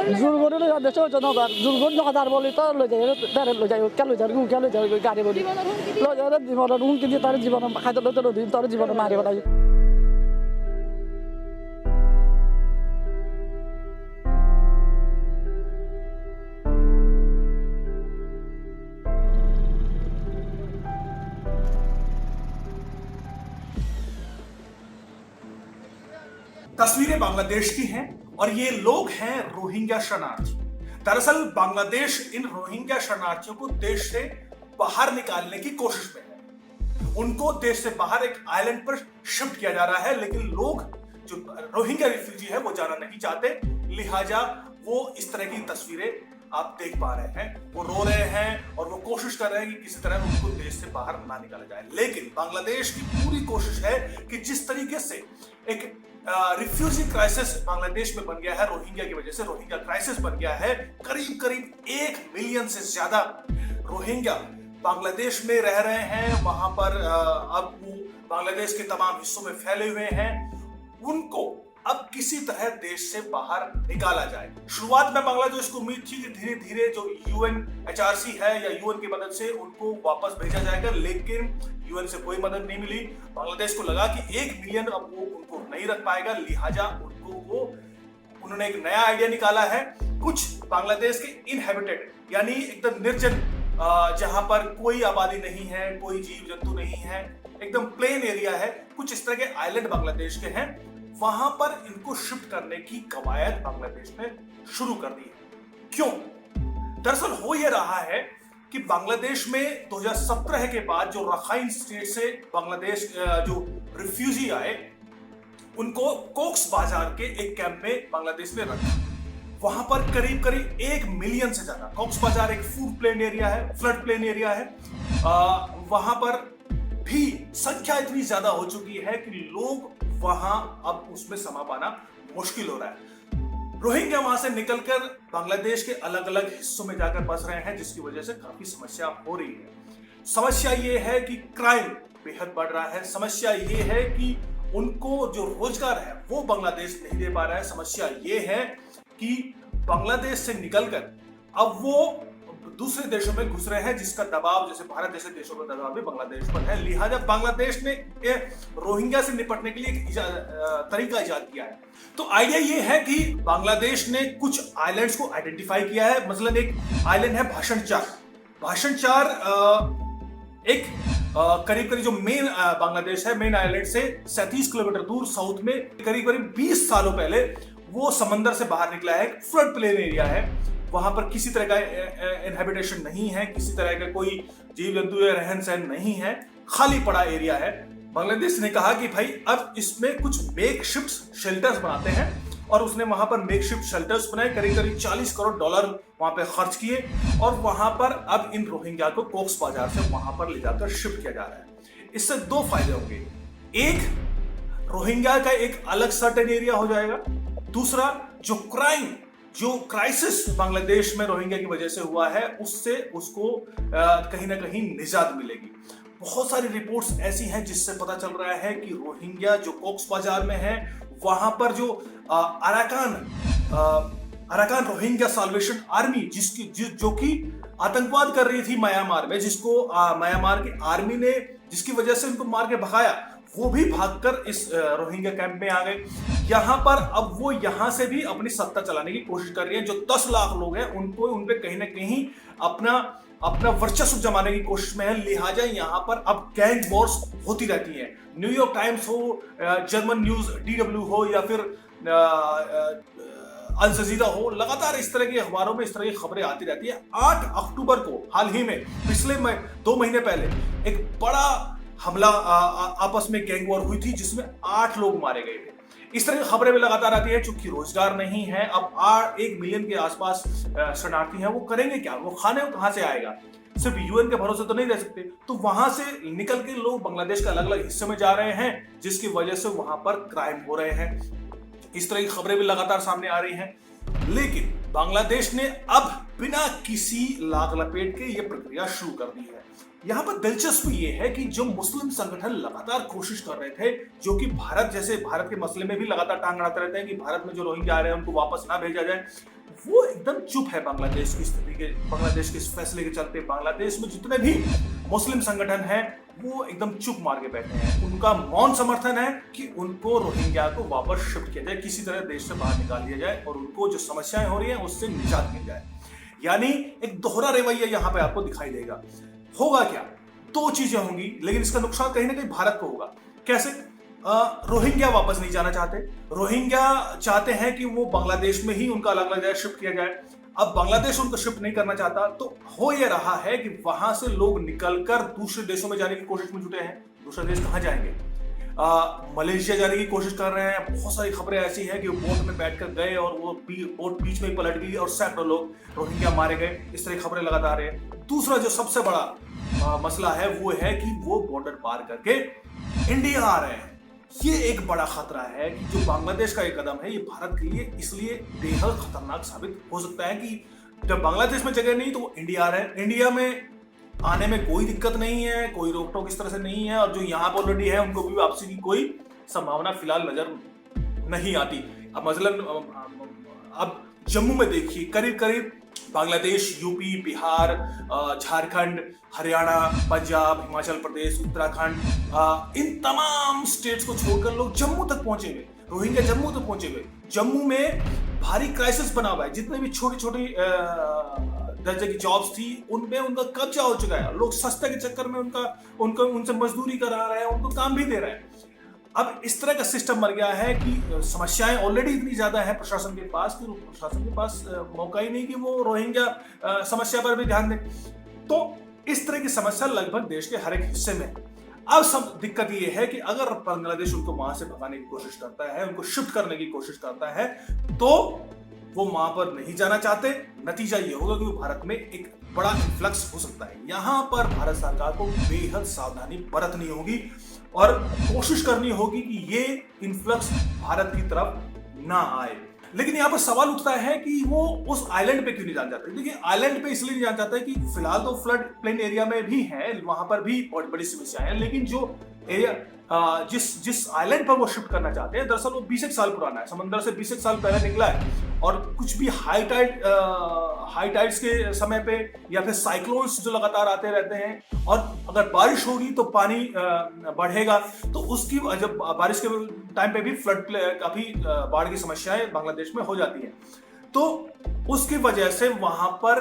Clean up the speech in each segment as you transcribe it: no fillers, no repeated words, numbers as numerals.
জোর করে লই দেশ জনগণ জোর করে হাজার বলি তো লই যায় তার লই যায় কেন লই যায় গাড়ি বলি লই যায় জীবনের হুমকি দিয়ে তার জীবন খাইতে লইতে দিন তার জীবন মারি ফেলাই। तस्वीरें बांग्लादेश की हैं और ये लोग हैं रोहिंग्या शरणार्थी। दरअसल बांग्लादेश इन रोहिंग्या शरणार्थियों को देश से बाहर निकालने की कोशिश में है। उनको देश से बाहर एक आइलैंड पर शिफ्ट किया जा रहा है, लेकिन लोग जो रोहिंग्या रिफ्यूजी है वो जाना नहीं चाहते, लिहाजा वो इस तरह की तस्वीरें आप देख पा रहे हैं। वो रो रहे हैं और वो कोशिश कर रहे हैं कि किसी तरह उनको देश से बाहर ना निकाला जाए। लेकिन बांग्लादेश की पूरी कोशिश है कि जिस तरीके से एक रिफ्यूजी क्राइसिस बांग्लादेश में बन गया है, रोहिंग्या की वजह से रोहिंग्या क्राइसिस बन गया है। करीब करीब 1 मिलियन से ज्यादा रोहिंग्या बांग्लादेश में रह रहे हैं। वहां पर अब वो बांग्लादेश के तमाम हिस्सों में फैले हुए हैं। उनको अब किसी तरह देश से बाहर निकाला जाए। शुरुआत में बांग्लादेश को उम्मीद थी कि धीरे धीरे जो UNHRC है या UN की मदद से उनको वापस भेजा जाएगा, लेकिन UN से कोई मदद नहीं मिली। बांग्लादेश को लगा कि 1 मिलियन अब वो उनको नहीं रख पाएगा, लिहाजा उन्होंने एक नया आइडिया निकाला है। कुछ बांग्लादेश के इनहेबिटेड यानी एकदम निर्जन, जहां पर कोई आबादी नहीं है, कोई जीव जंतु नहीं है, एकदम प्लेन एरिया है, कुछ इस तरह के आइलैंड बांग्लादेश के हैं। वहां पर इनको शिफ्ट करने की कवायद बांग्लादेश ने शुरू कर दी है। क्यों? दरअसल हो यह रहा है कि बांग्लादेश में 2017 के बाद जो रखाइन स्टेट से बांग्लादेश जो रिफ्यूजी आए, उनको कोक्स बाजार के एक कैंप में बांग्लादेश में रखा। वहां पर करीब करीब 1 मिलियन से ज्यादा, कोक्स बाजार एक फूड प्लेन एरिया है, फ्लड प्लेन एरिया है, वहां पर भी संख्या इतनी ज्यादा हो चुकी है कि लोग वहां अब उसमें समा पाना मुश्किल हो रहा है। रोहिंग्या वहां से निकलकर बांग्लादेश के अलग अलग हिस्सों में जाकर बस रहे हैं, जिसकी वजह से काफी समस्या हो रही है। समस्या ये है कि क्राइम बेहद बढ़ रहा है। समस्या ये है कि उनको जो रोजगार है वो बांग्लादेश नहीं दे पा रहा है। समस्या ये है कि बांग्लादेश से निकलकर अब वो दूसरे देशों में घुस रहे हैं, जिसका दबाव जैसे भारत जैसे देशों का दबाव भी बांग्लादेश पर है। लिहाजा बांग्लादेश ने रोहिंग्या से निपटने के लिए एक तरीका इजाद किया है। तो आइडिया ये है कि बांग्लादेश ने कुछ आइलैंड्स को आइडेंटिफाई किया है। मसलन एक आइलैंड है भाषण 4। भाषण 4 एक करीब करीब जो मेन बांग्लादेश है, मेन आइलैंड से 37 किलोमीटर दूर साउथ में, करीब करीब 20 सालों पहले वो समंदर से बाहर निकला है। एक फ्लड प्लेन एरिया है, वहां पर किसी तरह का इनहेबिटेशन नहीं है, किसी तरह का कोई जीव जंतु या रहन सहन नहीं है, खाली पड़ा एरिया है। बांग्लादेश ने कहा कि भाई अब इसमें कुछ मेकशिफ्ट शेल्टर्स बनाते हैं, और उसने वहां पर मेकशिफ्ट शेल्टर्स बनाए। करीब करीब $40 करोड़ वहां पे खर्च किए, और वहां पर अब इन रोहिंग्या को कोक्स बाजार से वहां पर ले जाकर शिफ्ट किया जा रहा है। इससे 2 फायदे होंगे। एक, रोहिंग्या का एक अलग सर्टेन एरिया हो जाएगा। दूसरा, जो क्राइसिस बांग्लादेश में रोहिंग्या की वजह से हुआ है, उससे उसको कहीं ना कहीं निजात मिलेगी। बहुत सारी रिपोर्ट्स ऐसी हैं जिससे पता चल रहा है कि रोहिंग्या जो कोक्स बाजार में है, वहां पर जो अराकान रोहिंग्या साल्वेशन आर्मी जो कि आतंकवाद कर रही थी म्यांमार में, जिसको म्यांमार की आर्मी ने जिसकी वजह से उनको मार के भगाया, वो भी भागकर इस रोहिंग्या कैंप में आ गए। यहाँ पर अब वो यहाँ से भी अपनी सत्ता चलाने की कोशिश कर रही है। जो 10 लाख लोग हैं उन पे कहीं ना कहीं अपना वर्चस्व जमाने की कोशिश में है। लिहाजा यहाँ पर अब गैंग वॉर्स होती रहती हैं। न्यूयॉर्क टाइम्स हो, जर्मन न्यूज DW हो, या फिर अल जजीरा हो, लगातार इस तरह की अखबारों में इस तरह की खबरें आती रहती है। 8 अक्टूबर को हाल ही में, पिछले 2 महीने पहले, एक बड़ा हमला आपस में गैंग वॉर हुई थी, जिसमें 8 लोग मारे गए थे। इस तरह की खबरें भी लगातार आती है। चूंकि रोजगार नहीं है, अब 1 मिलियन के आसपास शरणार्थी हैं, वो करेंगे क्या? वो खाने कहां से आएगा? सिर्फ UN के भरोसे तो नहीं रह सकते। तो वहां से निकल के लोग बांग्लादेश के अलग अलग हिस्से में जा रहे हैं, जिसकी वजह से वहां पर क्राइम हो रहे हैं। इस तरह की खबरें भी लगातार सामने आ रही हैं। लेकिन बांग्लादेश ने अब बिना किसी लाग लपेट के ये प्रक्रिया शुरू कर दी है। यहाँ पर दिलचस्प ये है कि जो मुस्लिम संगठन लगातार कोशिश कर रहे थे, जो कि भारत के मसले में भी लगातार टांग अड़ाते रहते हैं कि भारत में जो रोहिंग्या आ रहे हैं उनको वापस ना भेजा जाए, वो एकदम चुप है बांग्लादेश की स्थिति के, बांग्लादेश के इस फैसले के चलते। बांग्लादेश में जितने भी मुस्लिम संगठन हैं वो एकदम चुप मार के बैठे हैं। उनका मौन समर्थन है कि उनको रोहिंग्या को वापस शिफ्ट किया जाए, किसी तरह देश से बाहर निकाल दिया जाए और उनको जो समस्याएं हो रही हैं उससे निजात मिल जाए। यानी एक दोहरा रवैया यहाँ पे आपको दिखाई देगा। होगा क्या? दो चीजें होंगी, लेकिन इसका नुकसान कहीं ना कहीं भारत को होगा। कैसे? रोहिंग्या वापस नहीं जाना चाहते। रोहिंग्या चाहते हैं कि वो बांग्लादेश में ही उनका अलग अलग जगह शिफ्ट किया जाए। अब बांग्लादेश उनको शिफ्ट नहीं करना चाहता, तो हो ये रहा है कि वहां से लोग निकलकर दूसरे देशों में जाने की कोशिश में जुटे हैं। दूसरे देश कहां जाएंगे? मलेशिया जाने की कोशिश कर रहे हैं। बहुत सारी खबरें ऐसी हैं कि वो बोट में बैठकर गए और वो बोट बीच में ही पलट गई और सैकड़ों लोग रोहिंग्या मारे गए। इस तरह की खबरें लगातार हैं। दूसरा जो सबसे बड़ा मसला है वो है कि वो बॉर्डर पार करके इंडिया आ रहे हैं। ये एक बड़ा खतरा है कि जो बांग्लादेश का एक कदम है ये भारत के लिए इसलिए बेहद खतरनाक साबित हो सकता है कि जब बांग्लादेश में जगह नहीं तो वो इंडिया आ रहे हैं। इंडिया में आने में कोई दिक्कत नहीं है, कोई रोक टोक इस तरह से नहीं है, और जो यहाँ पर ऑलरेडी है उनको भी वापसी की कोई संभावना फिलहाल नजर नहीं आती। अब मसलन अब जम्मू में देखिए, करीब करीब बांग्लादेश, यूपी, बिहार, झारखंड, हरियाणा, पंजाब, हिमाचल प्रदेश, उत्तराखंड, इन तमाम स्टेट्स को छोड़कर लोग जम्मू तक पहुंचे हुए, रोहिंग्या जम्मू तक पहुंचे हुए। जम्मू में भारी क्राइसिस बना हुआ है। जितने भी छोटी छोटी दर्जे की जॉब्स थी उनमें उनका कब्जा हो चुका है। लोग सस्ते के चक्कर में उनसे मजदूरी करा रहे हैं, उनको काम भी दे रहे हैं। अब इस तरह का सिस्टम बन गया है कि समस्याएं ऑलरेडी इतनी ज्यादा है प्रशासन के पास कि प्रशासन के पास मौका ही नहीं कि वो रोहिंग्या समस्या पर भी ध्यान दे। तो इस तरह की समस्या लगभग देश के हर एक हिस्से में है। अब सब दिक्कत ये है कि अगर बांग्लादेश उनको वहां से भगाने की कोशिश करता है, उनको शिफ्ट करने की कोशिश करता है, तो वो वहां पर नहीं जाना चाहते। नतीजा ये होगा कि भारत में एक बड़ा इन्फ्लक्स हो सकता है। यहां पर भारत सरकार को बेहद सावधानी बरतनी होगी और कोशिश करनी होगी कि ये इन्फ्लक्स भारत की तरफ ना आए। लेकिन यहाँ पर सवाल उठता है कि वो उस आइलैंड पे क्यों नहीं जाना चाहते? देखिए, आइलैंड पे इसलिए नहीं जाना चाहते कि फिलहाल तो फ्लड प्लेन एरिया में भी है, वहां पर भी बहुत बड़ी समस्याएं हैं। लेकिन जो एरिया जिस आइलैंड पर वो शिफ्ट करना चाहते हैं, दरअसल वो 20 साल पुराना है, समंदर से 20 साल पहले निकला है। और कुछ भी हाई टाइड्स के समय पे या फिर साइक्लोन्स जो लगातार आते रहते हैं, और अगर बारिश होगी तो पानी बढ़ेगा, तो उसकी जब बारिश के टाइम पे भी फ्लड काफी बाढ़ की समस्याएं बांग्लादेश में हो जाती है। तो उसकी वजह से वहां पर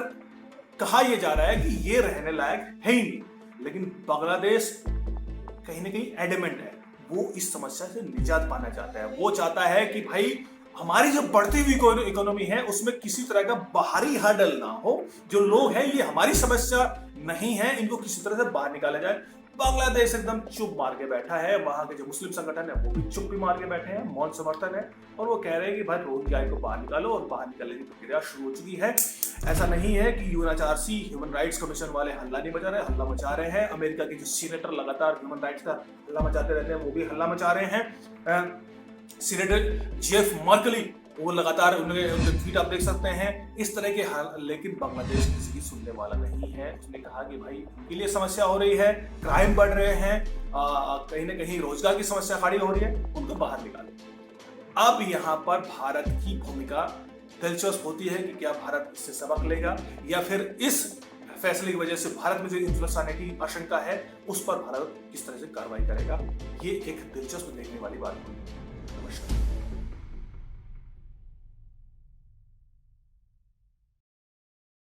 कहा यह जा रहा है कि ये रहने लायक है ही नहीं। लेकिन बांग्लादेश कहीं ना कहीं एडमेंट है, वो इस समस्या से निजात पाना चाहता है। वो चाहता है कि भाई हमारी जो बढ़ती हुई इकोनॉमी है उसमें किसी तरह का बाहरी हर्डल ना हो। जो लोग हैं ये हमारी समस्या नहीं है, इनको किसी तरह से बाहर निकाला जाए। बांग्लादेश एकदम चुप मार के बैठा है। वहां के जो मुस्लिम संगठन है वो भी चुप भी मार के बैठे हैं, मौन समर्थन है, और वो कह रहे हैं कि भाई रोहिंग्या को बाहर निकालो, और बाहर निकालने की प्रक्रिया शुरू हो चुकी है। ऐसा नहीं है कि यूएनएचआरसी, ह्यूमन राइट्स कमीशन वाले हल्ला नहीं मचा रहे, हल्ला मचा रहे हैं। अमेरिका के जो सीनेटर लगातार ह्यूमन राइट्स का हल्ला मचाते रहते हैं, वो भी हल्ला मचा रहे हैं। सीनेटर जेफ मर्कली, वो लगातार उनके ट्वीट आप देख सकते हैं इस तरह के हाल। लेकिन बांग्लादेश किसी की सुनने वाला नहीं है। उसने कहा कि भाई उनके लिए समस्या हो रही है, क्राइम बढ़ रहे हैं, कहीं ना कहीं रोजगार की समस्या खड़ी हो रही है, उनको बाहर निकाले। अब यहाँ पर भारत की भूमिका दिलचस्प होती है कि क्या भारत इससे सबक लेगा, या फिर इस फैसले की वजह से भारत में जो इन्फ्लुएंस आने की आशंका है उस पर भारत किस तरह से कार्रवाई करेगा। ये एक दिलचस्प देखने वाली बात है।